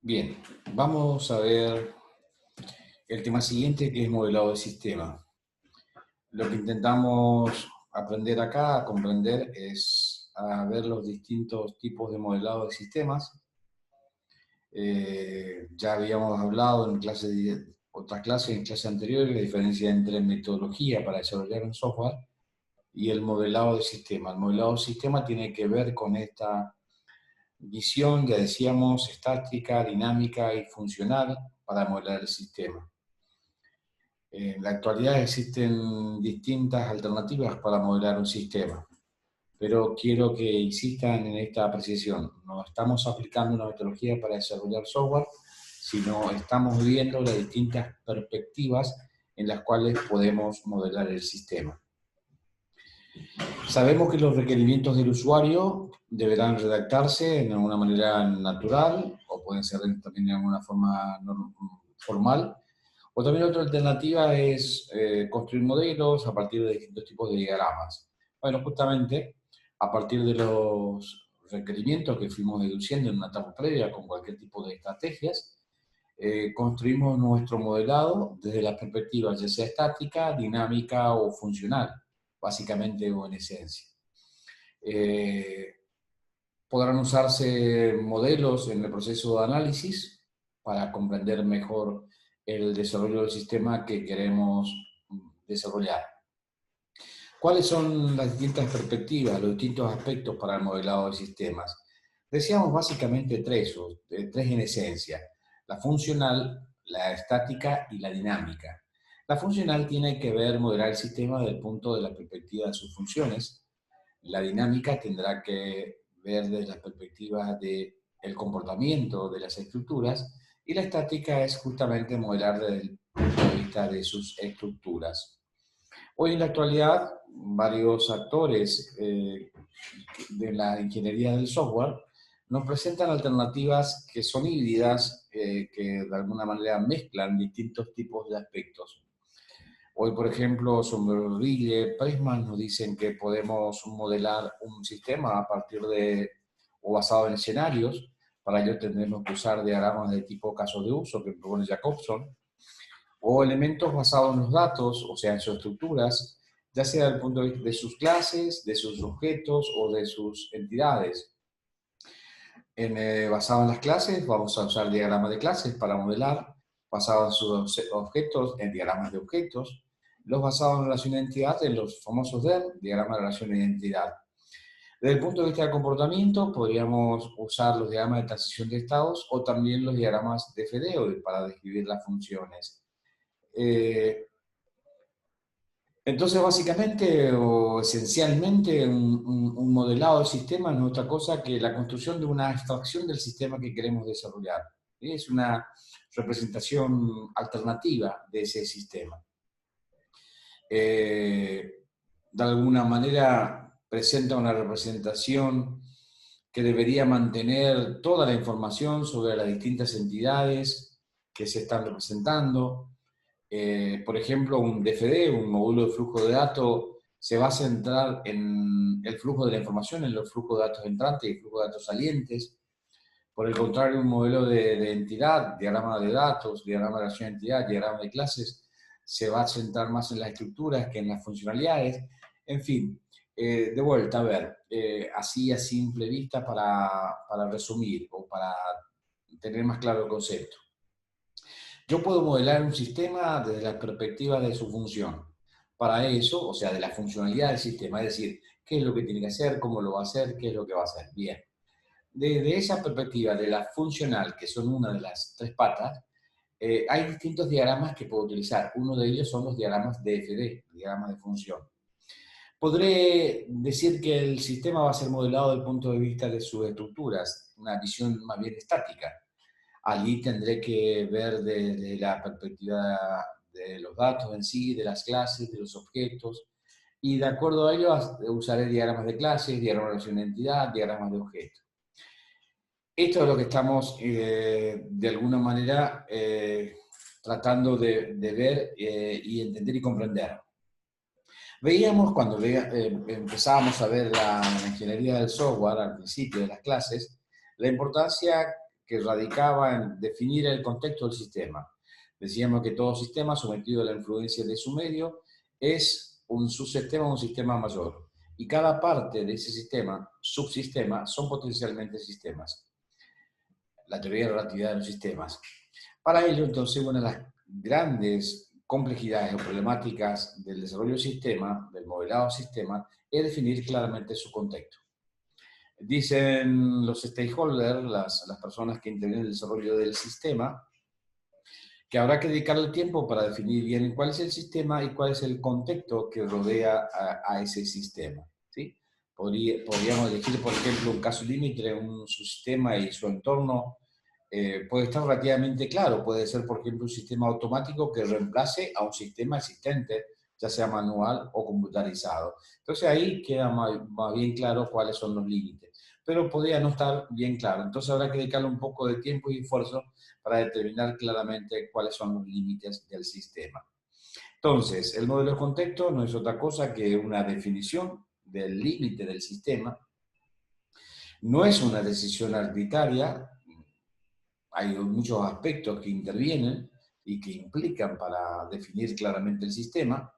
Bien, vamos a ver el tema siguiente, que es modelado de sistema. Lo que intentamos aprender acá, a comprender, es a ver los distintos tipos de modelado de sistemas. Ya habíamos hablado en otras clases, en clases anteriores, la diferencia entre metodología para desarrollar un software y el modelado de sistema. El modelado de sistema tiene que ver con esta visión, ya decíamos, estática, dinámica y funcional para modelar el sistema. En la actualidad existen distintas alternativas para modelar un sistema, pero quiero que insistan en esta apreciación. No estamos aplicando una metodología para desarrollar software, sino estamos viendo las distintas perspectivas en las cuales podemos modelar el sistema. Sabemos que los requerimientos del usuario deberán redactarse de una manera natural, o pueden ser también de alguna forma formal. O también otra alternativa es construir modelos a partir de distintos tipos de diagramas. Bueno, justamente a partir de los requerimientos que fuimos deduciendo en una etapa previa con cualquier tipo de estrategias, construimos nuestro modelado desde las perspectivas ya sea estática, dinámica o funcional, básicamente o en esencia. Podrán usarse modelos en el proceso de análisis para comprender mejor el desarrollo del sistema que queremos desarrollar. ¿Cuáles son las distintas perspectivas, los distintos aspectos para el modelado de sistemas? Decíamos básicamente tres en esencia: la funcional, la estática y la dinámica. La funcional tiene que ver modelar el sistema desde el punto de la perspectiva de sus funciones. La dinámica tendrá que ver desde la perspectiva del comportamiento de las estructuras, y la estática es justamente modelar desde el punto de vista de sus estructuras. Hoy en la actualidad, varios actores de la ingeniería del software nos presentan alternativas que son híbridas, que de alguna manera mezclan distintos tipos de aspectos. Hoy, por ejemplo, Sommerville, Pressman nos dicen que podemos modelar un sistema a partir de, o basado en escenarios. Para ello tendremos que usar diagramas de tipo caso de uso que propone Jacobson, o elementos basados en los datos, o sea, en sus estructuras, ya sea desde el punto de vista de sus clases, de sus objetos o de sus entidades. Basado en las clases, vamos a usar diagramas de clases para modelar, basado en sus objetos, en diagramas de objetos, los basados en relación de identidad, en los famosos DER, diagramas de relación de identidad. Desde el punto de vista del comportamiento, podríamos usar los diagramas de transición de estados o también los diagramas de FDO para describir las funciones. Entonces, básicamente o esencialmente, un modelado del sistema no es otra cosa que la construcción de una abstracción del sistema que queremos desarrollar. Es una representación alternativa de ese sistema. De alguna manera presenta una representación que debería mantener toda la información sobre las distintas entidades que se están representando. Por ejemplo, un DFD, un módulo de flujo de datos, se va a centrar en el flujo de la información, en los flujos de datos entrantes y flujos de datos salientes. Por el contrario, un modelo de entidad, diagrama de datos, diagrama de relación de entidad, diagrama de clases, se va a centrar más en las estructuras que en las funcionalidades. En fin, de vuelta, a ver, así a simple vista para resumir o para tener más claro el concepto. Yo puedo modelar un sistema desde la perspectiva de su función. Para eso, o sea, de la funcionalidad del sistema, es decir, qué es lo que tiene que hacer, cómo lo va a hacer, qué es lo que va a hacer. Bien. Desde esa perspectiva de la funcional, que son una de las tres patas, hay distintos diagramas que puedo utilizar. Uno de ellos son los diagramas DFD, diagramas de función. Podré decir que el sistema va a ser modelado desde el punto de vista de sus estructuras, una visión más bien estática. Allí tendré que ver desde la perspectiva de los datos en sí, de las clases, de los objetos, y de acuerdo a ello usaré diagramas de clases, diagramas de relación de identidad, diagramas de objetos. Esto es lo que estamos, de alguna manera, tratando de ver y entender y comprender. Veíamos cuando empezábamos a ver la ingeniería del software al principio de las clases, la importancia que radicaba en definir el contexto del sistema. Decíamos que todo sistema sometido a la influencia de su medio es un subsistema o un sistema mayor. Y cada parte de ese sistema, subsistema, son potencialmente sistemas. La teoría de la relatividad de los sistemas. Para ello, entonces, una de las grandes complejidades o problemáticas del desarrollo del sistema, del modelado sistema, es definir claramente su contexto. Dicen los stakeholders, las personas que intervienen en el desarrollo del sistema, que habrá que dedicarle tiempo para definir bien cuál es el sistema y cuál es el contexto que rodea a ese sistema. ¿Sí? Podríamos elegir, por ejemplo, un caso límite, un subsistema y su entorno puede estar relativamente claro. Puede ser, por ejemplo, un sistema automático que reemplace a un sistema existente, ya sea manual o computarizado. Entonces ahí queda más bien claro cuáles son los límites. Pero podría no estar bien claro. Entonces habrá que dedicarle un poco de tiempo y esfuerzo para determinar claramente cuáles son los límites del sistema. Entonces, el modelo de contexto no es otra cosa que una definición del límite del sistema. No es una decisión arbitraria, hay muchos aspectos que intervienen y que implican para definir claramente el sistema.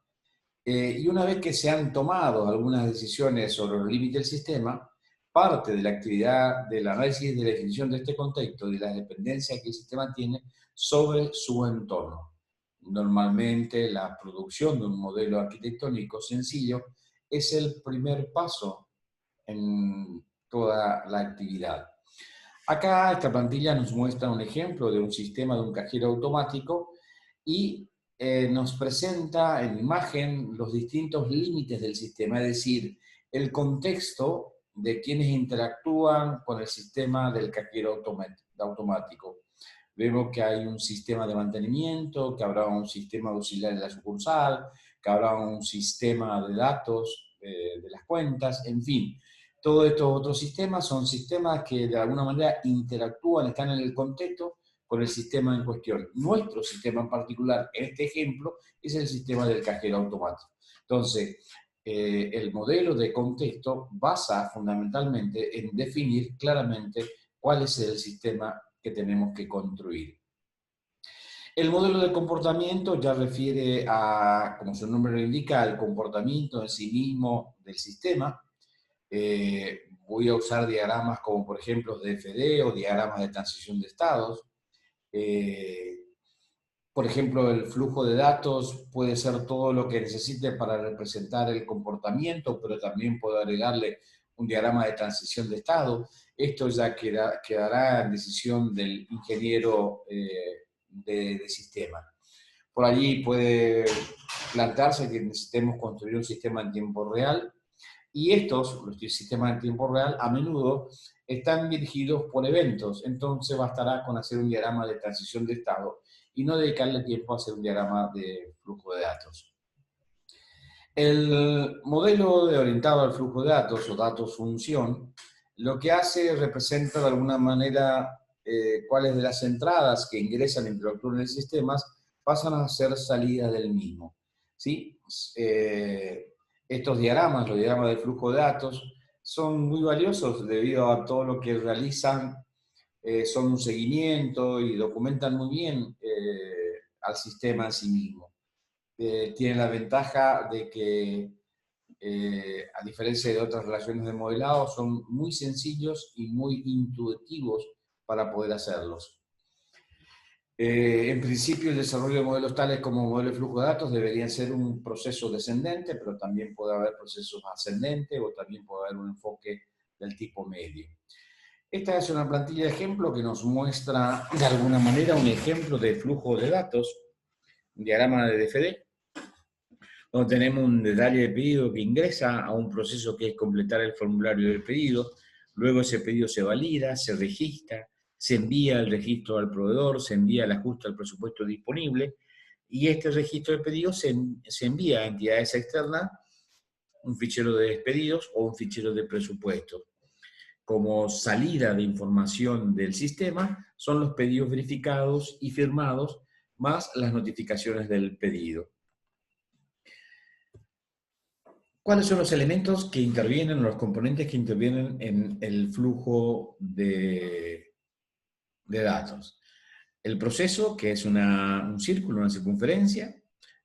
Y una vez que se han tomado algunas decisiones sobre los límites del sistema, parte de la actividad del análisis de la definición de este contexto y de la dependencia que el sistema tiene sobre su entorno. Normalmente la producción de un modelo arquitectónico sencillo es el primer paso en toda la actividad. Acá esta plantilla nos muestra un ejemplo de un sistema de un cajero automático y nos presenta en imagen los distintos límites del sistema, es decir, el contexto de quienes interactúan con el sistema del cajero automático. Vemos que hay un sistema de mantenimiento, que habrá un sistema auxiliar de la sucursal, que habrá un sistema de datos de las cuentas, en fin. Todos estos otros sistemas son sistemas que de alguna manera interactúan, están en el contexto con el sistema en cuestión. Nuestro sistema en particular, en este ejemplo, es el sistema del cajero automático. Entonces, el modelo de contexto basa fundamentalmente en definir claramente cuál es el sistema que tenemos que construir. El modelo de comportamiento ya refiere a, como su nombre lo indica, al comportamiento en sí mismo del sistema. Voy a usar diagramas como por ejemplo DFD o diagramas de transición de estados. Por ejemplo, el flujo de datos puede ser todo lo que necesite para representar el comportamiento, pero también puedo agregarle un diagrama de transición de estado. Esto ya quedará en decisión del ingeniero de sistema. Por allí puede plantearse que necesitemos construir un sistema en tiempo real, y estos, los sistemas en tiempo real, a menudo están dirigidos por eventos, entonces bastará con hacer un diagrama de transición de estado y no dedicarle tiempo a hacer un diagrama de flujo de datos. El modelo de orientado al flujo de datos o datos función, lo que hace representa de alguna manera cuáles de las entradas que ingresan e interactúan en el sistema pasan a ser salidas del mismo. ¿Sí? Estos diagramas, los diagramas de flujo de datos, son muy valiosos debido a todo lo que realizan, son un seguimiento y documentan muy bien al sistema en sí mismo. Tienen la ventaja de que, a diferencia de otras relaciones de modelado, son muy sencillos y muy intuitivos para poder hacerlos. En principio, el desarrollo de modelos tales como modelo de flujo de datos deberían ser un proceso descendente, pero también puede haber procesos ascendentes o también puede haber un enfoque del tipo medio. Esta es una plantilla de ejemplo que nos muestra de alguna manera un ejemplo de flujo de datos, un diagrama de DFD, donde tenemos un detalle de pedido que ingresa a un proceso que es completar el formulario del pedido, luego ese pedido se valida, se registra, se envía el registro al proveedor, se envía el ajuste al presupuesto disponible, y este registro de pedidos se envía a entidades externas, un fichero de despedidos o un fichero de presupuesto. Como salida de información del sistema son los pedidos verificados y firmados, más las notificaciones del pedido. ¿Cuáles son los elementos que intervienen, los componentes que intervienen en el flujo de de datos. El proceso, que es un círculo, una circunferencia,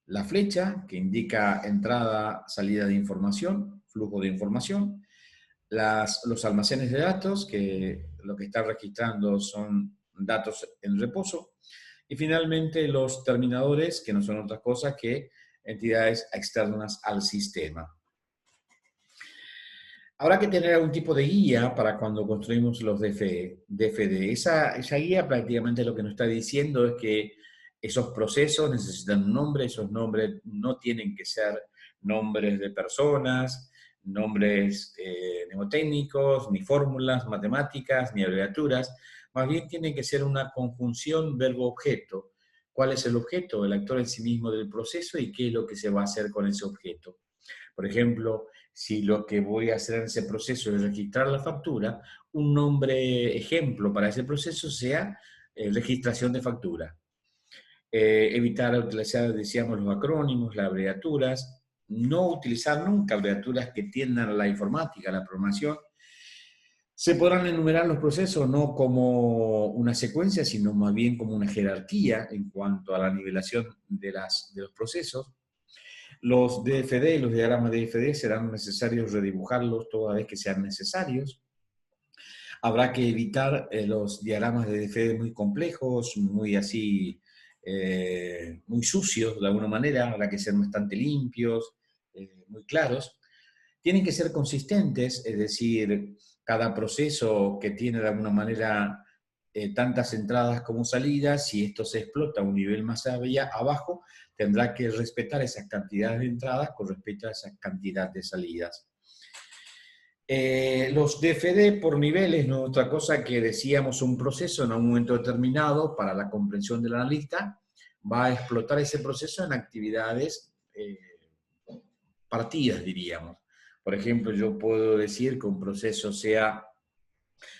la flecha, que indica entrada, salida de información, flujo de información, los almacenes de datos, que lo que está registrando son datos en reposo, y finalmente los terminadores, que no son otras cosas que entidades externas al sistema. Habrá que tener algún tipo de guía para cuando construimos los DFD. Esa guía prácticamente lo que nos está diciendo es que esos procesos necesitan un nombre, esos nombres no tienen que ser nombres de personas, nombres mnemotécnicos, ni fórmulas matemáticas, ni abreviaturas, más bien tienen que ser una conjunción verbo-objeto. ¿Cuál es el objeto? El actor en sí mismo del proceso y qué es lo que se va a hacer con ese objeto. Por ejemplo, si lo que voy a hacer en ese proceso es registrar la factura, un nombre ejemplo para ese proceso sea registración de factura. Evitar utilizar, decíamos, los acrónimos, las abreviaturas, no utilizar nunca abreviaturas que tiendan a la informática, a la programación. Se podrán enumerar los procesos no como una secuencia, sino más bien como una jerarquía en cuanto a la nivelación de los procesos. Los DFD, los diagramas de DFD, serán necesarios redibujarlos toda vez que sean necesarios. Habrá que evitar los diagramas de DFD muy complejos, muy así, muy sucios de alguna manera, habrá que ser bastante limpios, muy claros. Tienen que ser consistentes, es decir, cada proceso que tiene de alguna manera tantas entradas como salidas, si esto se explota a un nivel más abajo, tendrá que respetar esas cantidades de entradas con respecto a esa cantidad de salidas. Los DFD por niveles no es otra cosa que decíamos un proceso en un momento determinado para la comprensión del analista, va a explotar ese proceso en actividades partidas, diríamos. Por ejemplo, yo puedo decir que un proceso sea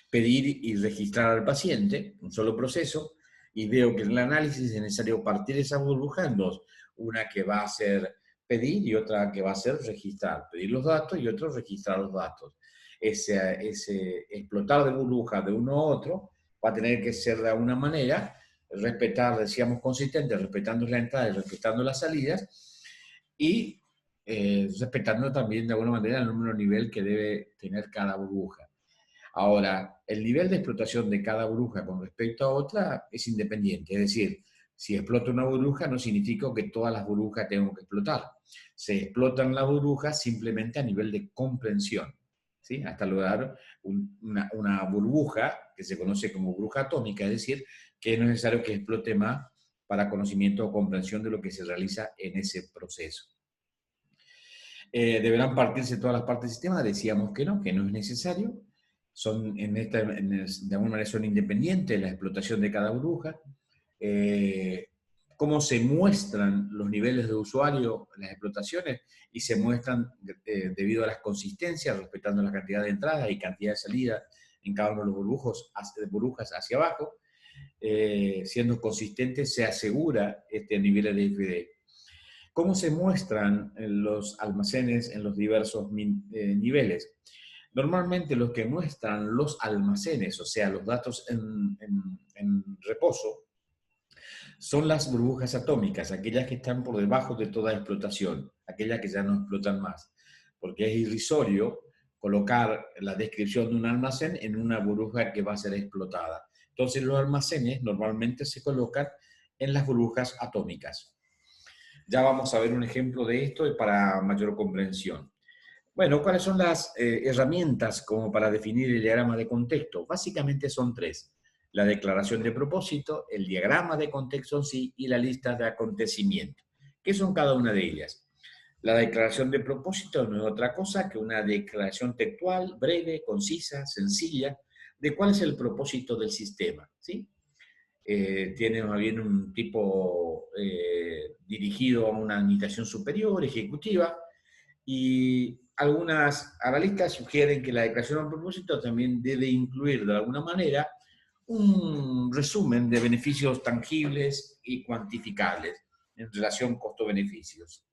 pedir y registrar al paciente, un solo proceso, y veo que en el análisis es necesario partir esa burbuja en dos. Una que va a ser pedir y otra que va a ser registrar. Pedir los datos y otro registrar los datos. Ese explotar de burbuja de uno a otro va a tener que ser de alguna manera, respetar, decíamos, consistente, respetando la entrada y respetando las salidas, y respetando también de alguna manera el número de nivel que debe tener cada burbuja. Ahora, el nivel de explotación de cada burbuja con respecto a otra es independiente, es decir, si explota una burbuja no significa que todas las burbujas tengan que explotar. Se explotan las burbujas simplemente a nivel de comprensión, ¿sí? Hasta lograr una burbuja que se conoce como burbuja atómica, es decir, que no es necesario que explote más para conocimiento o comprensión de lo que se realiza en ese proceso. ¿Deberán partirse todas las partes del sistema? Decíamos que no es necesario. Son de alguna manera son independientes la explotación de cada burbuja. Cómo se muestran los niveles de usuario, las explotaciones, y se muestran debido a las consistencias, respetando la cantidad de entradas y cantidad de salidas en cada uno de los burbujas hacia abajo. Siendo consistentes se asegura este nivel de DFD. ¿Cómo se muestran los almacenes en los diversos niveles? Normalmente los que muestran los almacenes, o sea, los datos en reposo, son las burbujas atómicas, aquellas que están por debajo de toda explotación, aquellas que ya no explotan más, porque es irrisorio colocar la descripción de un almacén en una burbuja que va a ser explotada. Entonces los almacenes normalmente se colocan en las burbujas atómicas. Ya vamos a ver un ejemplo de esto para mayor comprensión. Bueno, ¿cuáles son las herramientas como para definir el diagrama de contexto? Básicamente son tres. La declaración de propósito, el diagrama de contexto en sí y la lista de acontecimientos. ¿Qué son cada una de ellas? La declaración de propósito no es otra cosa que una declaración textual, breve, concisa, sencilla, de cuál es el propósito del sistema, ¿sí? Tiene más bien un tipo dirigido a una administración superior, ejecutiva, y algunas analistas sugieren que la declaración de propósito también debe incluir de alguna manera un resumen de beneficios tangibles y cuantificables en relación costo-beneficios.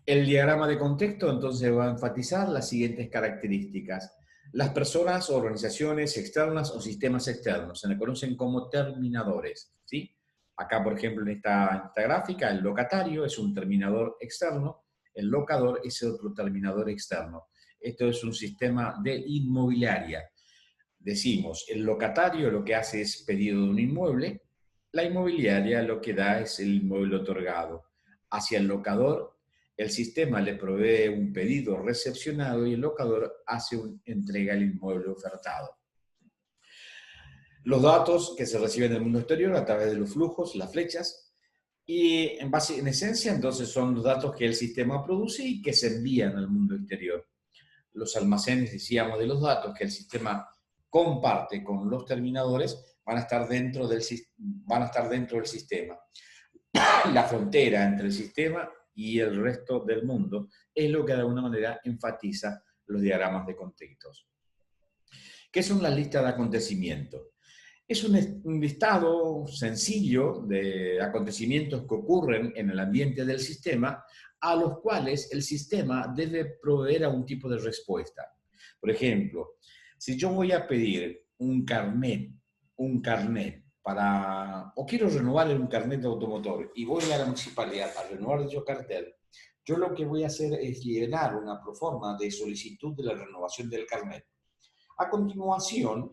El diagrama de contexto entonces va a enfatizar las siguientes características. Las personas o organizaciones externas o sistemas externos se le conocen como terminadores, ¿sí? Acá, por ejemplo, en esta gráfica, el locatario es un terminador externo, el locador es otro terminador externo. Esto es un sistema de inmobiliaria. Decimos, el locatario lo que hace es pedido de un inmueble, la inmobiliaria lo que da es el inmueble otorgado. Hacia el locador, el sistema le provee un pedido recepcionado y el locador entrega el inmueble ofertado. Los datos que se reciben del mundo exterior a través de los flujos, las flechas, y en esencia entonces son los datos que el sistema produce y que se envían al mundo exterior. Los almacenes, decíamos, de los datos que el sistema comparte con los terminadores van a estar dentro del sistema. La frontera entre el sistema y el resto del mundo es lo que de alguna manera enfatiza los diagramas de contextos. ¿Qué son las listas de acontecimientos? Es un listado sencillo de acontecimientos que ocurren en el ambiente del sistema a los cuales el sistema debe proveer algún tipo de respuesta. Por ejemplo, si yo voy a pedir un carnet o quiero renovar un carnet de automotor y voy a la municipalidad a renovar dicho cartel, yo lo que voy a hacer es llenar una proforma de solicitud de la renovación del carnet. A continuación,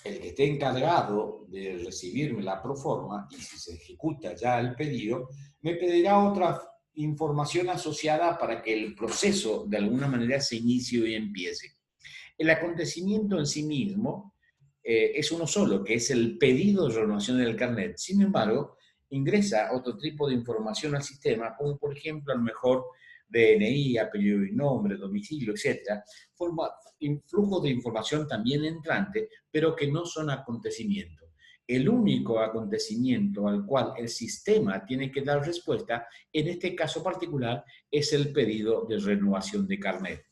el que esté encargado de recibirme la proforma, y si se ejecuta ya el pedido, me pedirá otra información asociada para que el proceso de alguna manera se inicie y empiece. El acontecimiento en sí mismo es uno solo, que es el pedido de renovación del carnet. Sin embargo, ingresa otro tipo de información al sistema, como por ejemplo, a lo mejor DNI, apellido y nombre, domicilio, etc. Forma flujo de información también entrante, pero que no son acontecimientos. El único acontecimiento al cual el sistema tiene que dar respuesta, en este caso particular, es el pedido de renovación de carnet.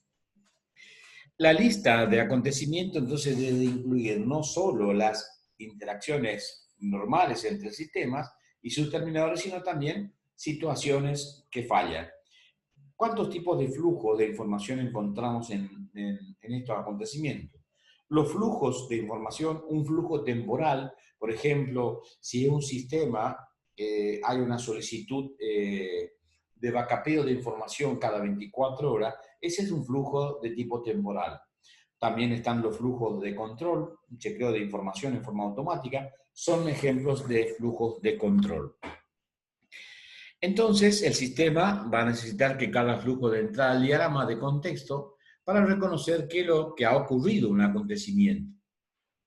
La lista de acontecimientos entonces debe incluir no solo las interacciones normales entre sistemas y sus terminadores, sino también situaciones que fallan. ¿Cuántos tipos de flujo de información encontramos en estos acontecimientos? Los flujos de información, un flujo temporal, por ejemplo, si en un sistema hay una solicitud de backup de información cada 24 horas, ese es un flujo de tipo temporal. También están los flujos de control, un chequeo de información en forma automática, son ejemplos de flujos de control. Entonces, el sistema va a necesitar que cada flujo de entrada al diagrama de contexto para reconocer que lo que ha ocurrido un acontecimiento.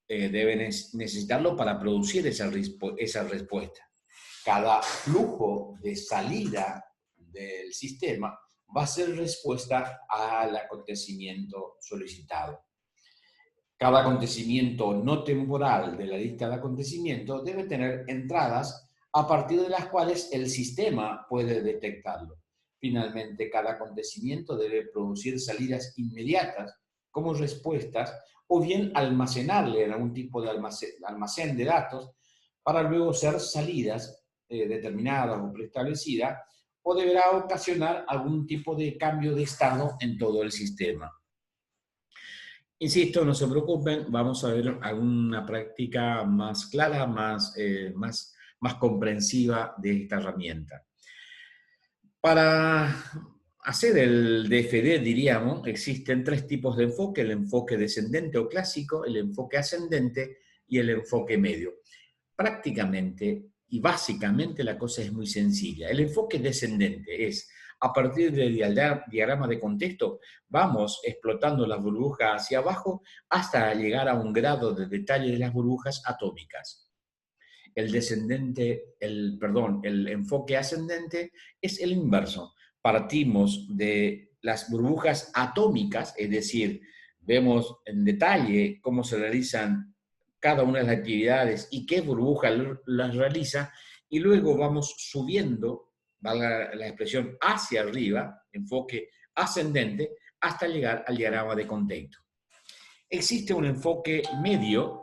Debe necesitarlo para producir esa respuesta. Cada flujo de salida del sistema va a ser respuesta al acontecimiento solicitado. Cada acontecimiento no temporal de la lista de acontecimientos debe tener entradas a partir de las cuales el sistema puede detectarlo. Finalmente, cada acontecimiento debe producir salidas inmediatas como respuestas o bien almacenarle en algún tipo de almacén de datos para luego ser salidas determinadas o preestablecidas, o deberá ocasionar algún tipo de cambio de estado en todo el sistema. Insisto, no se preocupen, vamos a ver alguna práctica más clara, más comprensiva de esta herramienta. Para hacer el DFD, diríamos, existen tres tipos de enfoque: el enfoque descendente o clásico, el enfoque ascendente y el enfoque medio. Prácticamente y básicamente la cosa es muy sencilla. El enfoque descendente es, a partir del diagrama de contexto, vamos explotando las burbujas hacia abajo hasta llegar a un grado de detalle de las burbujas atómicas. El enfoque ascendente es el inverso. Partimos de las burbujas atómicas, es decir, vemos en detalle cómo se realizan cada una de las actividades y qué burbuja las realiza, y luego vamos subiendo, valga la expresión, hacia arriba, enfoque ascendente, hasta llegar al diagrama de contexto. Existe un enfoque medio.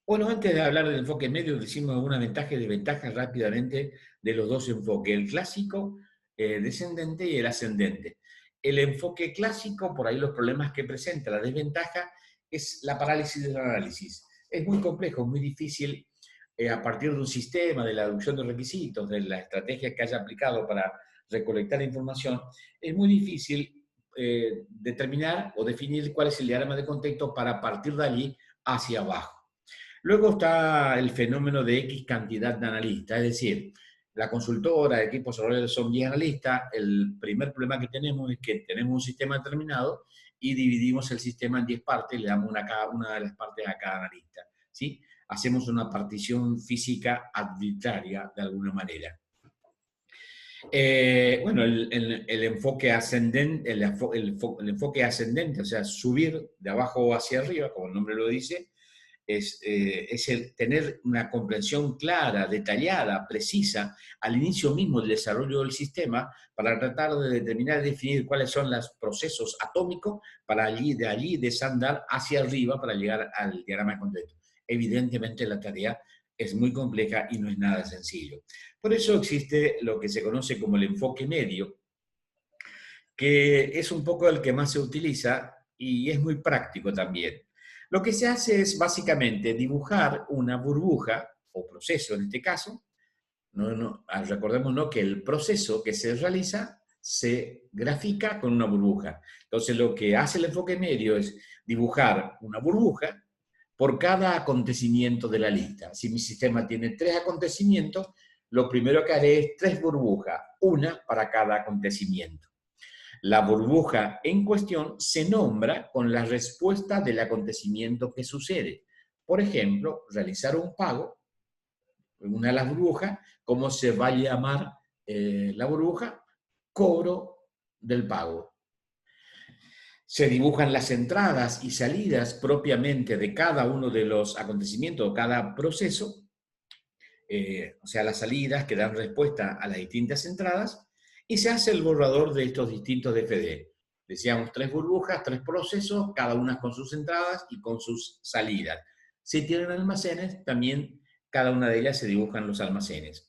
Bueno, antes de hablar del enfoque medio, decimos algunas ventajas y desventajas rápidamente de los dos enfoques, el clásico descendente y el ascendente. El enfoque clásico, por ahí los problemas que presenta, la desventaja, es la parálisis del análisis. Es muy complejo, muy difícil, a partir de un sistema, de la deducción de requisitos, de la estrategia que haya aplicado para recolectar información, es muy difícil determinar o definir cuál es el diagrama de contexto para partir de allí hacia abajo. Luego está el fenómeno de X cantidad de analistas, es decir, la consultora, el equipo desarrollador son 10 analistas. El primer problema que tenemos es que tenemos un sistema determinado y dividimos el sistema en 10 partes, le damos una de las partes a cada analista, ¿sí? Hacemos una partición física arbitraria de alguna manera. Bueno, el enfoque ascendente, el enfoque ascendente, o sea, subir de abajo hacia arriba, como el nombre lo dice, es el tener una comprensión clara, detallada, precisa, al inicio mismo del desarrollo del sistema, para tratar de determinar y definir cuáles son los procesos atómicos para de allí desandar hacia arriba para llegar al diagrama de contexto. Evidentemente la tarea es muy compleja y no es nada sencillo. Por eso existe lo que se conoce como el enfoque medio, que es un poco el que más se utiliza y es muy práctico también. Lo que se hace es básicamente dibujar una burbuja, o proceso en este caso. Recordémonos que el proceso que se realiza se grafica con una burbuja. Entonces lo que hace el enfoque medio es dibujar una burbuja por cada acontecimiento de la lista. Si mi sistema tiene 3 acontecimientos, lo primero que haré es 3 burbujas, una para cada acontecimiento. La burbuja en cuestión se nombra con la respuesta del acontecimiento que sucede. Por ejemplo, realizar un pago, una de las burbujas, ¿cómo se va a llamar la burbuja? Cobro del pago. Se dibujan las entradas y salidas propiamente de cada uno de los acontecimientos, cada proceso, o sea, las salidas que dan respuesta a las distintas entradas, y se hace el borrador de estos distintos DFD. Decíamos 3 burbujas, 3 procesos, cada una con sus entradas y con sus salidas. Si tienen almacenes, también cada una de ellas se dibujan los almacenes.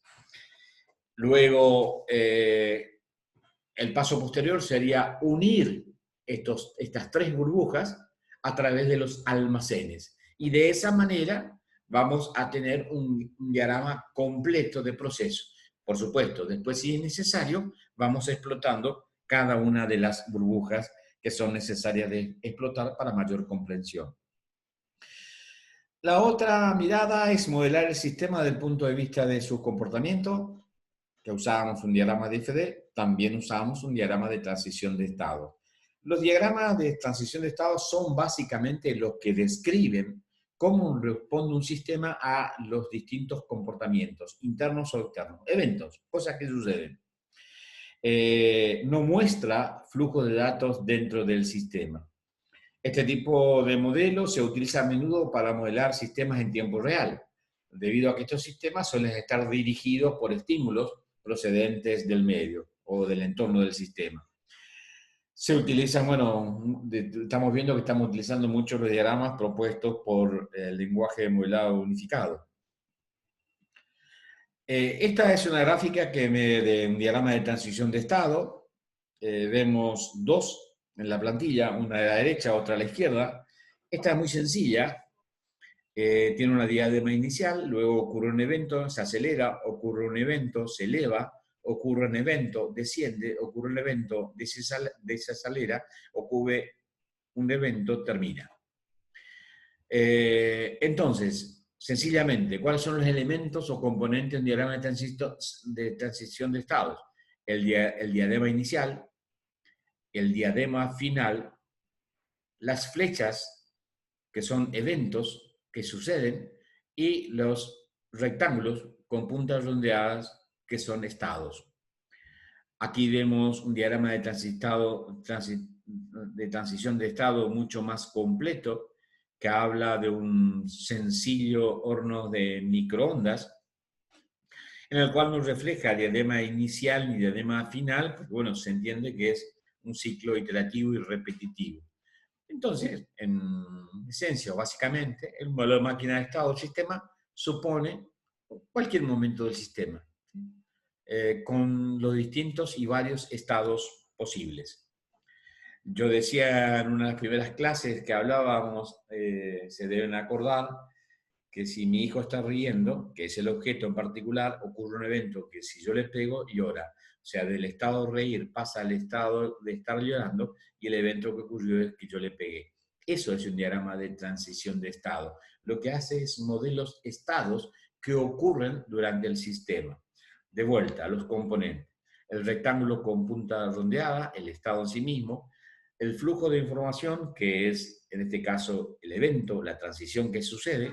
Luego, el paso posterior sería unir estas 3 burbujas a través de los almacenes. Y de esa manera vamos a tener un diagrama completo de proceso. Por supuesto, después si es necesario, vamos explotando cada una de las burbujas que son necesarias de explotar para mayor comprensión. La otra mirada es modelar el sistema desde el punto de vista de su comportamiento, que usábamos un diagrama de IFD, también usábamos un diagrama de transición de estado. Los diagramas de transición de estado son básicamente los que describen cómo responde un sistema a los distintos comportamientos, internos o externos, eventos, cosas que suceden. No muestra flujo de datos dentro del sistema. Este tipo de modelo se utiliza a menudo para modelar sistemas en tiempo real, debido a que estos sistemas suelen estar dirigidos por estímulos procedentes del medio o del entorno del sistema. Se utilizan, bueno, estamos viendo que estamos utilizando muchos los diagramas propuestos por el lenguaje de modelado unificado. Esta es una gráfica de un diagrama de transición de estado. Vemos 2 en la plantilla, una a la derecha, otra a la izquierda. Esta es muy sencilla. Tiene una diadema inicial, luego ocurre un evento, se acelera, ocurre un evento, se eleva, ocurre un evento, desciende, ocurre un evento, desacelera, ocurre un evento, termina. Entonces, sencillamente, ¿cuáles son los elementos o componentes de un diagrama de transición de estados? El diadema inicial, el diadema final, las flechas, que son eventos que suceden, y los rectángulos con puntas redondeadas, que son estados. Aquí vemos un diagrama de transición de estado mucho más completo, que habla de un sencillo horno de microondas, en el cual nos refleja diadema inicial y diadema final, porque bueno, se entiende que es un ciclo iterativo y repetitivo. Entonces, en esencia, básicamente, el modelo de máquina de estado del sistema supone cualquier momento del sistema, con los distintos y varios estados posibles. Yo decía en una de las primeras clases que hablábamos, se deben acordar que si mi hijo está riendo, que es el objeto en particular, ocurre un evento que si yo le pego, llora. O sea, del estado de reír pasa al estado de estar llorando y el evento que ocurrió es que yo le pegué. Eso es un diagrama de transición de estado. Lo que hace es modelos estados que ocurren durante el sistema. De vuelta a los componentes. El rectángulo con punta redondeada, el estado en sí mismo, el flujo de información, que es en este caso el evento, la transición que sucede,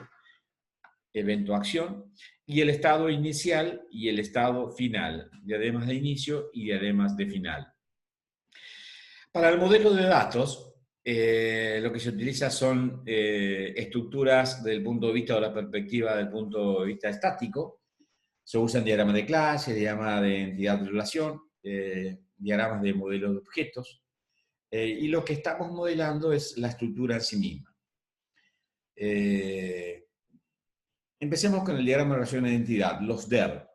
evento-acción, y el estado inicial y el estado final, diagramas de inicio y diagramas de final. Para el modelo de datos, lo que se utiliza son estructuras desde el punto de vista o la perspectiva del punto de vista estático. Se usan diagramas de clase, diagramas de entidad de relación, diagramas de modelos de objetos, y lo que estamos modelando es la estructura en sí misma. Empecemos con el diagrama de relación de identidad, los DER.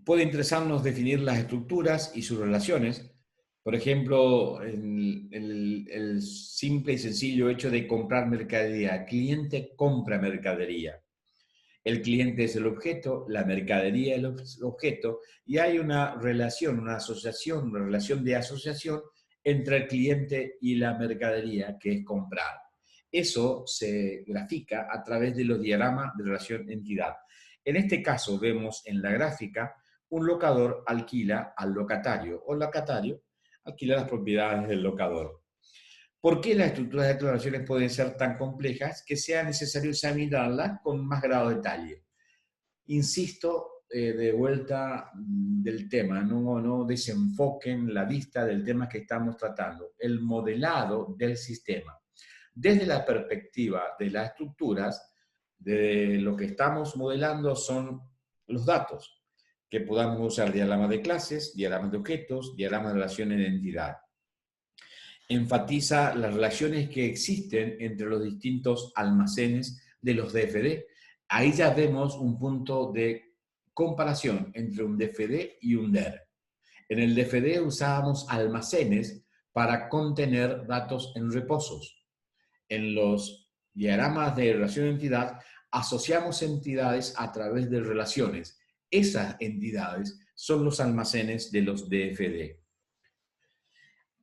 Puede interesarnos definir las estructuras y sus relaciones. Por ejemplo, el simple y sencillo hecho de comprar mercadería. El cliente compra mercadería. El cliente es el objeto, la mercadería es el objeto, y hay una relación, una asociación, una relación de asociación entre el cliente y la mercadería, que es comprar. Eso se grafica a través de los diagramas de relación entidad. En este caso vemos en la gráfica un locador alquila al locatario, o el locatario alquila las propiedades del locador. ¿Por qué las estructuras de declaraciones pueden ser tan complejas que sea necesario examinarlas con más grado de detalle? Insisto, de vuelta del tema, no desenfoquen la vista del tema que estamos tratando, el modelado del sistema. Desde la perspectiva de las estructuras, de lo que estamos modelando son los datos, que podamos usar diagramas de clases, diagramas de objetos, diagramas de relaciones de entidad. Enfatiza las relaciones que existen entre los distintos almacenes de los DFD. Ahí ya vemos un punto de comparación entre un DFD y un DER. En el DFD usábamos almacenes para contener datos en reposos. En los diagramas de relación de entidad asociamos entidades a través de relaciones. Esas entidades son los almacenes de los DFD.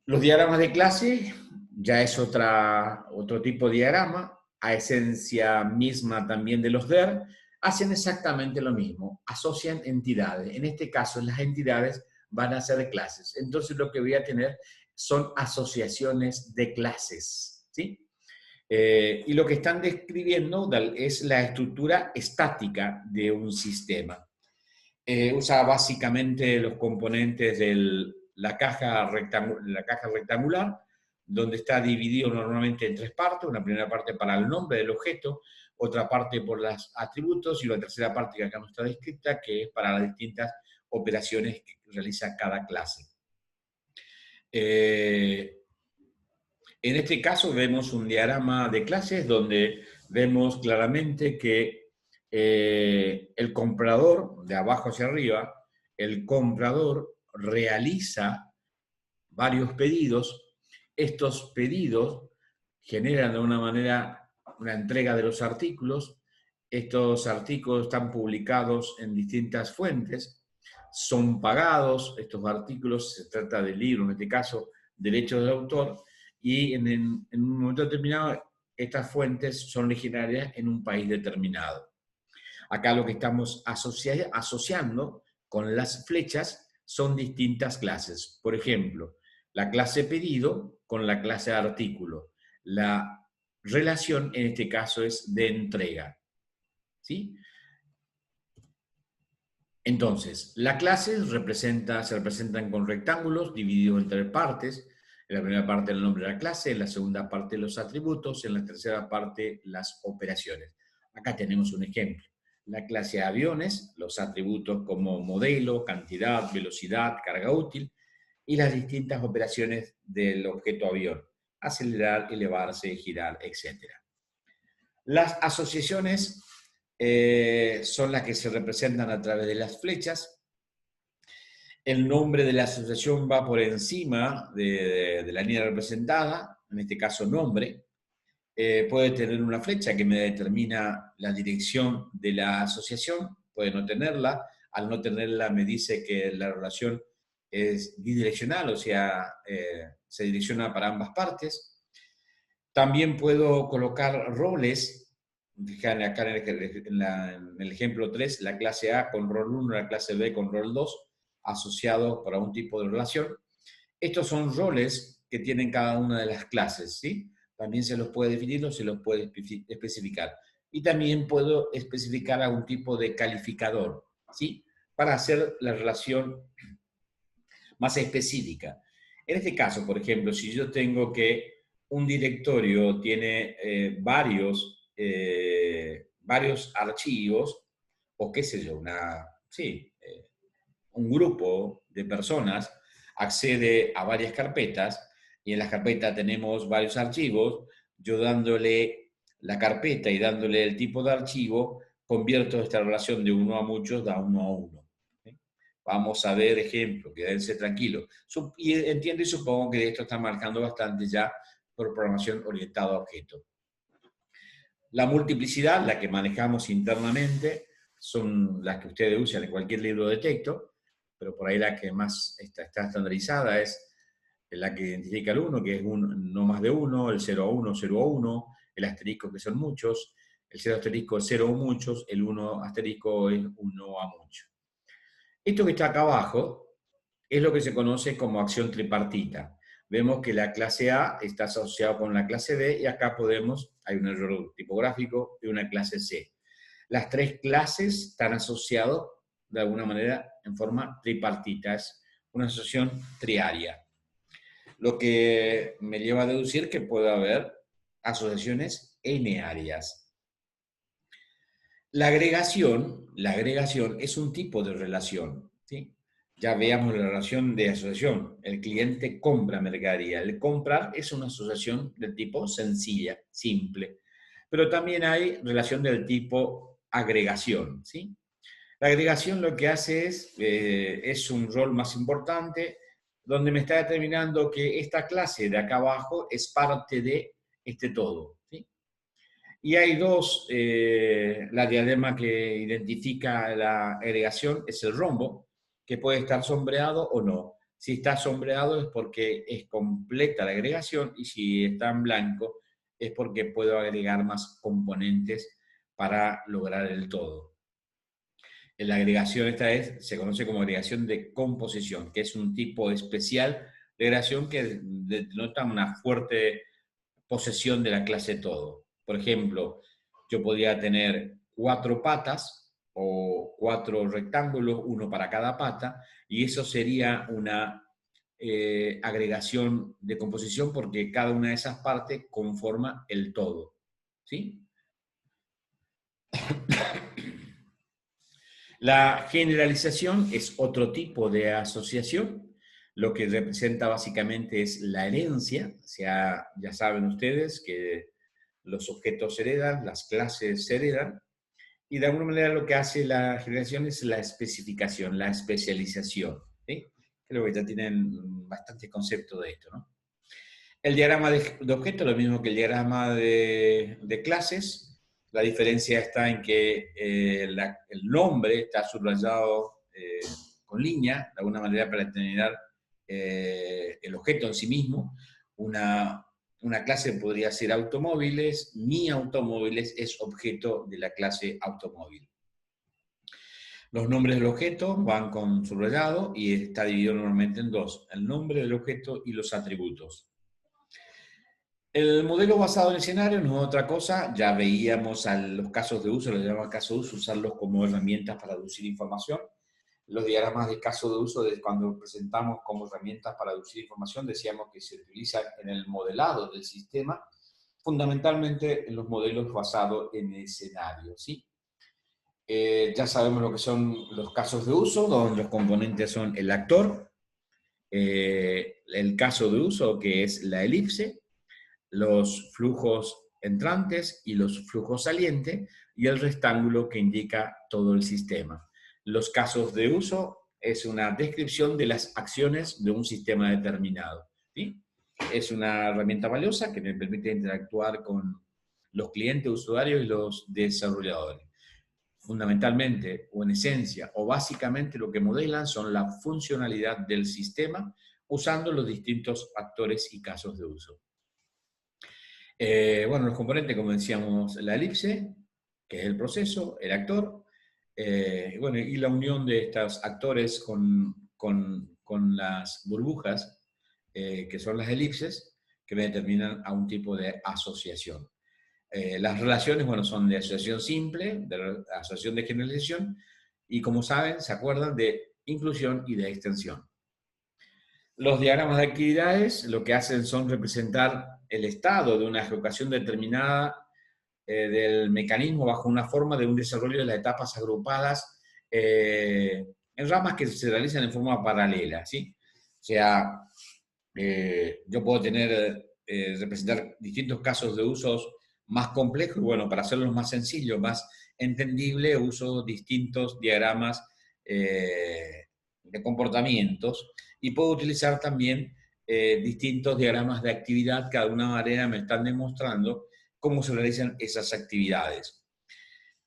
Los diagramas de clase ya es otro tipo de diagrama, a esencia misma también de los DER, hacen exactamente lo mismo, asocian entidades. En este caso, las entidades van a ser clases. Entonces, lo que voy a tener son asociaciones de clases, ¿sí? Y lo que están describiendo es la estructura estática de un sistema. Usa básicamente los componentes de la caja rectangular, donde está dividido normalmente en tres partes, una primera parte para el nombre del objeto, otra parte por los atributos y la tercera parte que acá no está descrita, que es para las distintas operaciones que realiza cada clase. En este caso vemos un diagrama de clases donde vemos claramente que el comprador, de abajo hacia arriba, el comprador realiza varios pedidos. Estos pedidos generan de una manera una entrega de los artículos. Estos artículos están publicados en distintas fuentes, son pagados. Estos artículos, se trata de libros, en este caso, derechos del autor, y en un momento determinado estas fuentes son originarias en un país determinado. Acá lo que estamos asociando con las flechas son distintas clases. Por ejemplo, la clase pedido con la clase artículo. La relación en este caso es de entrega, ¿sí? Entonces, las clases se representan con rectángulos divididos en tres partes. En la primera parte el nombre de la clase, en la segunda parte los atributos, en la tercera parte las operaciones. Acá tenemos un ejemplo. La clase aviones, los atributos como modelo, cantidad, velocidad, carga útil, y las distintas operaciones del objeto avión: acelerar, elevarse, girar, etc. Las asociaciones son las que se representan a través de las flechas. El nombre de la asociación va por encima de la línea representada, en este caso nombre. Puede tener una flecha que me determina la dirección de la asociación, puede no tenerla. Al no tenerla me dice que la relación es bidireccional, o sea, se direcciona para ambas partes. También puedo colocar roles. Fíjate acá en el ejemplo 3, la clase A con rol 1, la clase B con rol 2, asociados para un tipo de relación. Estos son roles que tienen cada una de las clases, ¿sí? También se los puede definir o se los puede especificar. Y también puedo especificar algún tipo de calificador, ¿sí? Para hacer la relación más específica. En este caso, por ejemplo, si yo tengo que un directorio tiene varios archivos, o qué sé yo, un grupo de personas accede a varias carpetas y en las carpetas tenemos varios archivos, yo dándole la carpeta y dándole el tipo de archivo, convierto esta relación de uno a muchos a uno a uno. Vamos a ver ejemplos, quédense tranquilos. Y entiendo y supongo que esto está marcando bastante ya por programación orientada a objetos. La multiplicidad, la que manejamos internamente, son las que ustedes usan en cualquier libro de texto, pero por ahí la que más está estandarizada es la que identifica el 1, que es no más de 1, el 0 a 1, 0 a 1, el asterisco, que son muchos, el 0 asterisco es 0 o muchos, el 1 asterisco es 1 a muchos. Esto que está acá abajo es lo que se conoce como acción tripartita. Vemos que la clase A está asociada con la clase B y acá hay un error tipográfico de una clase C. Las tres clases están asociadas de alguna manera en forma tripartita, es una asociación triaria. Lo que me lleva a deducir que puede haber asociaciones n-arias. La agregación es un tipo de relación, ¿sí? Ya veamos la relación de asociación. El cliente compra mercadería. El comprar es una asociación del tipo sencilla, simple. Pero también hay relación del tipo agregación, ¿sí? La agregación lo que hace es un rol más importante, donde me está determinando que esta clase de acá abajo es parte de este todo, ¿sí? Y hay la diadema que identifica la agregación es el rombo, que puede estar sombreado o no. Si está sombreado es porque es completa la agregación y si está en blanco es porque puedo agregar más componentes para lograr el todo. La agregación se conoce como agregación de composición, que es un tipo especial de agregación que denota una fuerte posesión de la clase todo. Por ejemplo, yo podría tener 4 patas o 4 rectángulos, uno para cada pata, y eso sería una agregación de composición porque cada una de esas partes conforma el todo. ¿Sí? La generalización es otro tipo de asociación. Lo que representa básicamente es la herencia. O sea, ya saben ustedes que los objetos se heredan, las clases se heredan, y de alguna manera lo que hace la generación es la especificación, la especialización. ¿Sí? Creo que ya tienen bastante concepto de esto, ¿no? El diagrama de objetos, lo mismo que el diagrama de clases. La diferencia está en que el nombre está subrayado con línea, de alguna manera para determinar el objeto en sí mismo. Una clase podría ser automóviles, mi automóviles es objeto de la clase automóvil. Los nombres del objeto van con subrayado y está dividido normalmente en dos, el nombre del objeto y los atributos. El modelo basado en escenario no es otra cosa, ya veíamos los casos de uso, los llamamos casos de uso, usarlos como herramientas para deducir información. Los diagramas de caso de uso, cuando presentamos como herramientas para deducir información, decíamos que se utilizan en el modelado del sistema, fundamentalmente en los modelos basados en escenario, ¿sí? Ya sabemos lo que son los casos de uso, donde los componentes son el actor, el caso de uso, que es la elipse, los flujos entrantes y los flujos salientes, y el rectángulo que indica todo el sistema. Los casos de uso es una descripción de las acciones de un sistema determinado, ¿sí? Es una herramienta valiosa que me permite interactuar con los clientes, usuarios y los desarrolladores. Fundamentalmente, o en esencia, o básicamente lo que modelan son la funcionalidad del sistema usando los distintos actores y casos de uso. Bueno, los componentes, como decíamos, la elipse, que es el proceso, el actor, bueno, y la unión de estos actores con las burbujas, que son las elipses, que me determinan a un tipo de asociación. Las relaciones, bueno, son de asociación simple, de asociación de generalización, y como saben, se acuerdan de inclusión y de extensión. Los diagramas de actividades lo que hacen son representar el estado de una ejecución determinada del mecanismo bajo una forma de un desarrollo de las etapas agrupadas en ramas que se realizan en forma paralela, ¿sí? O sea, yo puedo representar distintos casos de usos más complejos, y bueno, para hacerlos más sencillos, más entendible, uso distintos diagramas de comportamientos, y puedo utilizar también distintos diagramas de actividad que de alguna manera me están demostrando cómo se realizan esas actividades.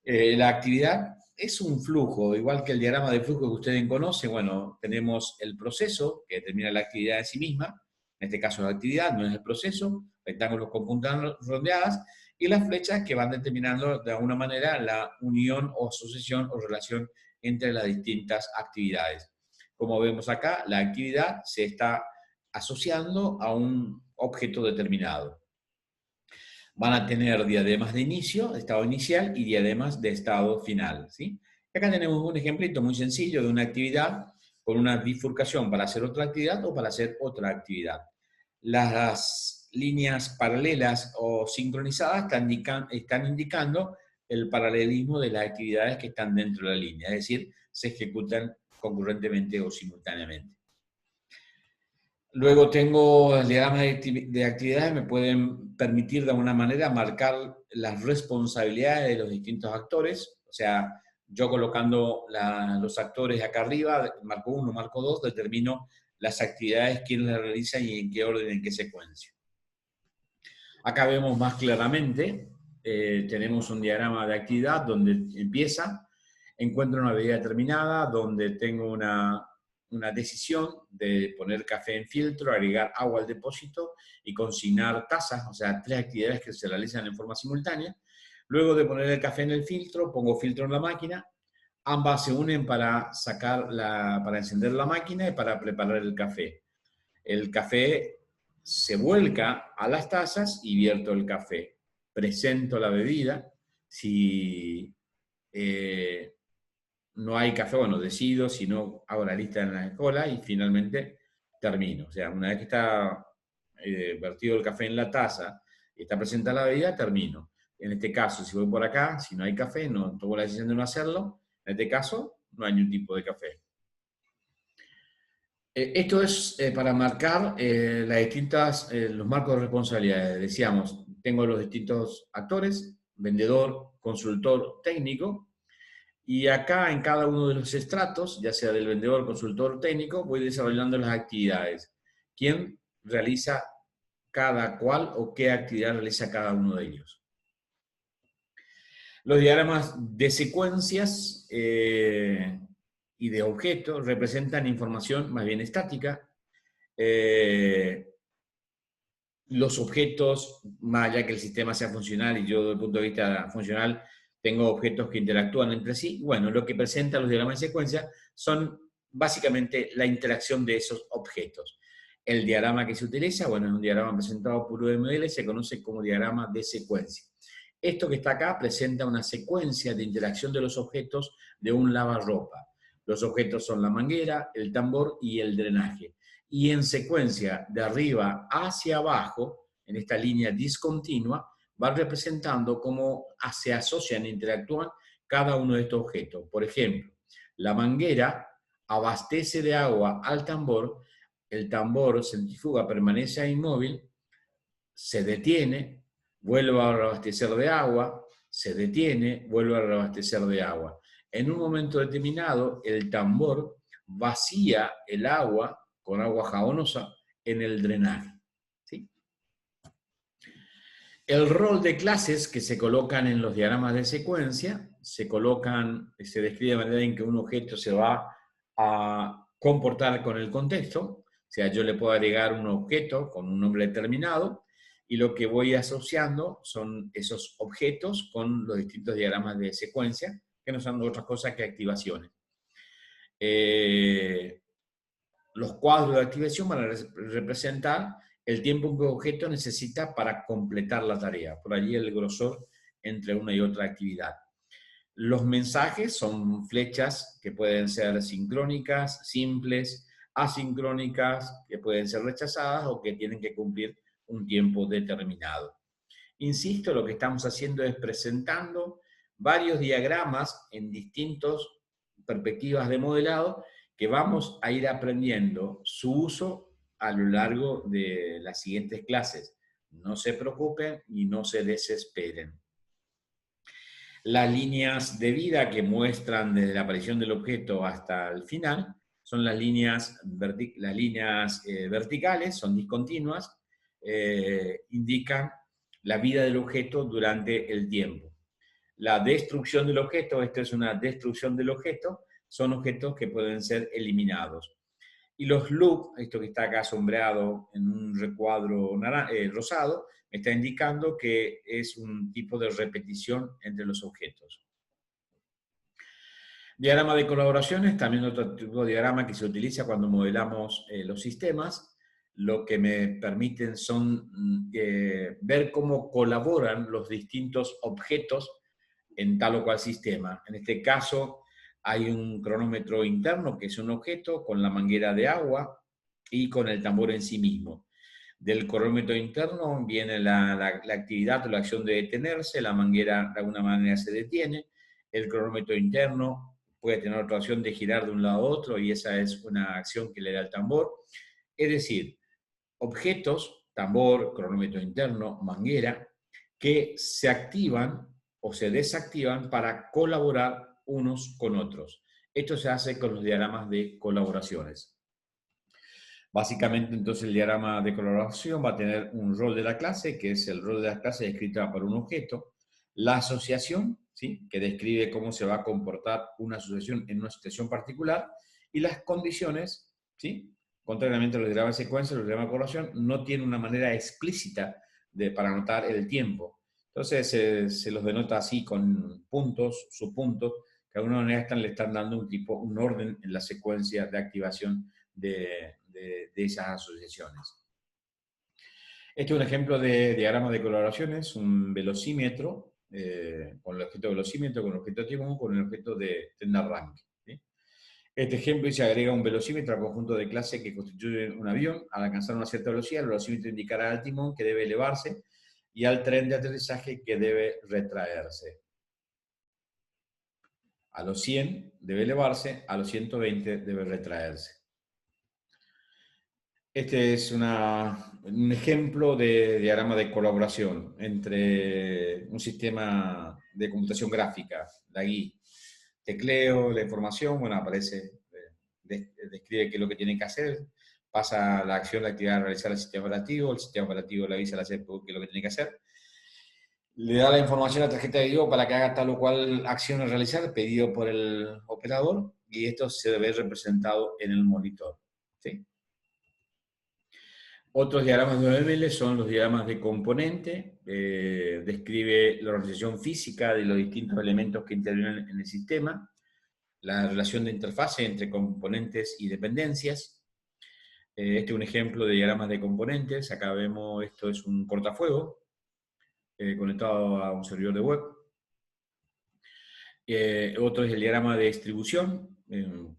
La actividad es un flujo, igual que el diagrama de flujo que ustedes conocen. Bueno, tenemos el proceso que determina la actividad en sí misma, en este caso la actividad, no es el proceso, rectángulos con puntas redondeadas, y las flechas que van determinando de alguna manera la unión o asociación o relación entre las distintas actividades. Como vemos acá, la actividad se está asociando a un objeto determinado. Van a tener diademas de inicio, de estado inicial, y diademas de estado final, ¿sí? Acá tenemos un ejemplito muy sencillo de una actividad con una bifurcación para hacer otra actividad o para hacer otra actividad. Las líneas paralelas o sincronizadas están indicando el paralelismo de las actividades que están dentro de la línea, es decir, se ejecutan concurrentemente o simultáneamente. Luego tengo diagramas de actividades que me pueden permitir de alguna manera marcar las responsabilidades de los distintos actores. O sea, yo colocando los actores acá arriba, marco 1, marco 2, determino las actividades, quién las realiza y en qué orden, en qué secuencia. Acá vemos más claramente, tenemos un diagrama de actividad donde empieza, encuentro una medida determinada, donde tengo una decisión de poner café en filtro, agregar agua al depósito y consignar tazas, o sea, 3 actividades que se realizan en forma simultánea. Luego de poner el café en el filtro, pongo filtro en la máquina, ambas se unen para para encender la máquina y para preparar el café. El café se vuelca a las tazas y vierto el café. Presento la bebida. Si no hay café, bueno, decido, si no, hago la lista en la cola y finalmente termino. O sea, una vez que está vertido el café en la taza y está presentada la bebida, termino. En este caso, si voy por acá, si no hay café, no tomo la decisión de no hacerlo. En este caso, no hay ningún tipo de café. Esto es para marcar los marcos de responsabilidades. Decíamos, tengo los distintos actores, vendedor, consultor, técnico, y acá en cada uno de los estratos, ya sea del vendedor, consultor, técnico, voy desarrollando las actividades. ¿Quién realiza cada cual o qué actividad realiza cada uno de ellos? Los diagramas de secuencias y de objetos representan información más bien estática. Los objetos, más allá que el sistema sea funcional y yo desde el punto de vista funcional tengo objetos que interactúan entre sí, bueno, lo que presentan los diagramas de secuencia son básicamente la interacción de esos objetos. El diagrama que se utiliza, bueno, es un diagrama presentado por UML, se conoce como diagrama de secuencia. Esto que está acá presenta una secuencia de interacción de los objetos de un lavarropa. Los objetos son la manguera, el tambor y el drenaje. Y en secuencia, de arriba hacia abajo, en esta línea discontinua, va representando cómo se asocian e interactúan cada uno de estos objetos. Por ejemplo, la manguera abastece de agua al tambor, el tambor centrifuga, permanece inmóvil, se detiene, vuelve a reabastecer de agua, se detiene, vuelve a reabastecer de agua. En un momento determinado, el tambor vacía el agua con agua jabonosa en el drenaje. ¿Sí? El rol de clases que se colocan en los diagramas de secuencia se describe de manera en que un objeto se va a comportar con el contexto. O sea, yo le puedo agregar un objeto con un nombre determinado y lo que voy asociando son esos objetos con los distintos diagramas de secuencia, que no son otra cosa que activaciones. Los cuadros de activación van a representar el tiempo que un objeto necesita para completar la tarea. Por allí el grosor entre una y otra actividad. Los mensajes son flechas que pueden ser sincrónicas, simples, asincrónicas, que pueden ser rechazadas o que tienen que cumplir un tiempo determinado. Insisto, lo que estamos haciendo es presentando varios diagramas en distintas perspectivas de modelado que vamos a ir aprendiendo su uso a lo largo de las siguientes clases. No se preocupen y no se desesperen. Las líneas de vida que muestran desde la aparición del objeto hasta el final son las líneas verticales, son discontinuas, indican la vida del objeto durante el tiempo. La destrucción del objeto, esto es una destrucción del objeto, son objetos que pueden ser eliminados. Y los loops, esto que está acá sombreado en un recuadro rosado, me está indicando que es un tipo de repetición entre los objetos. Diagrama de colaboraciones, también otro tipo de diagrama que se utiliza cuando modelamos los sistemas. Lo que me permiten son ver cómo colaboran los distintos objetos en tal o cual sistema. En este caso, hay un cronómetro interno, que es un objeto, con la manguera de agua y con el tambor en sí mismo. Del cronómetro interno viene la actividad o la acción de detenerse, la manguera de alguna manera se detiene, el cronómetro interno puede tener otra acción de girar de un lado a otro y esa es una acción que le da el tambor. Es decir, objetos, tambor, cronómetro interno, manguera, que se activan o se desactivan para colaborar unos con otros. Esto se hace con los diagramas de colaboraciones. Básicamente, entonces, el diagrama de colaboración va a tener un rol de la clase, que es el rol de la clase descrita por un objeto, la asociación, ¿sí?, que describe cómo se va a comportar una asociación en una situación particular, y las condiciones, ¿sí? Contrariamente a los diagramas de secuencia, los diagramas de colaboración no tienen una manera explícita para anotar el tiempo. Entonces se los denota así con puntos, subpuntos, que de alguna manera le están dando un orden en la secuencia de activación de esas asociaciones. Este es un ejemplo de diagrama de colaboraciones, un velocímetro, con el objeto velocímetro, con el objeto tiempo, con el objeto de rank. ¿Sí? Este ejemplo dice: agrega un velocímetro al conjunto de clase que constituye un avión. Al alcanzar una cierta velocidad, el velocímetro indicará al timón que debe elevarse y al tren de aterrizaje que debe retraerse. A los 100 debe elevarse, a los 120 debe retraerse. Este es un ejemplo de diagrama de colaboración entre un sistema de computación gráfica, la GUI. Tecleo la información, bueno, aparece, describe qué es lo que tiene que hacer, pasa la acción, la actividad a realizar al sistema operativo le avisa al hacer qué es lo que tiene que hacer. Le da la información a la tarjeta de video para que haga tal o cual acción a realizar, pedido por el operador, y esto se ve representado en el monitor. ¿Sí? Otros diagramas de UML son los diagramas de componente, describe la organización física de los distintos elementos que intervienen en el sistema, la relación de interfase entre componentes y dependencias. Este es un ejemplo de diagramas de componentes. Acá vemos, esto es un cortafuegos conectado a un servidor de web. Otro es el diagrama de distribución,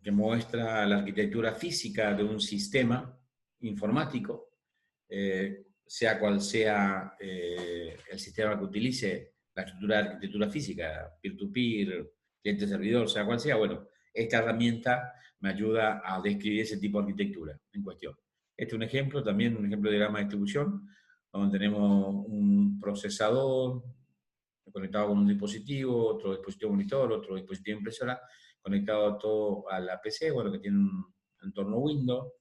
que muestra la arquitectura física de un sistema informático, sea cual sea el sistema que utilice, la estructura de arquitectura física, peer-to-peer, cliente-servidor, sea cual sea. Bueno, esta herramienta me ayuda a describir ese tipo de arquitectura en cuestión. Este es un ejemplo, también un ejemplo de diagrama de distribución, donde tenemos un procesador conectado con un dispositivo, otro dispositivo monitor, otro dispositivo impresora, conectado todo a la PC, bueno, que tiene un entorno Windows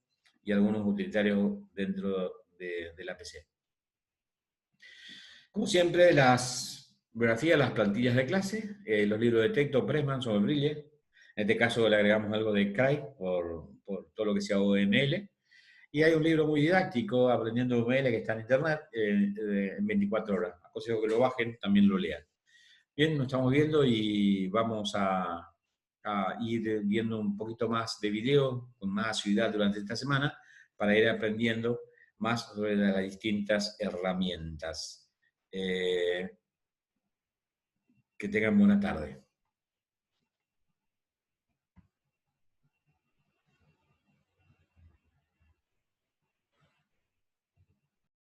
y algunos utilitarios dentro de la PC. Como siempre, las biografías, las plantillas de clase, los libros de texto, Pressman sobre Brille. En este caso le agregamos algo de Cray por todo lo que sea OML. Y hay un libro muy didáctico, Aprendiendo OML, que está en internet en 24 horas. Aconsejo que lo bajen, también lo lean. Bien, nos estamos viendo y vamos a ir viendo un poquito más de video con más asiduidad durante esta semana para ir aprendiendo más sobre las distintas herramientas. Que tengan buena tarde.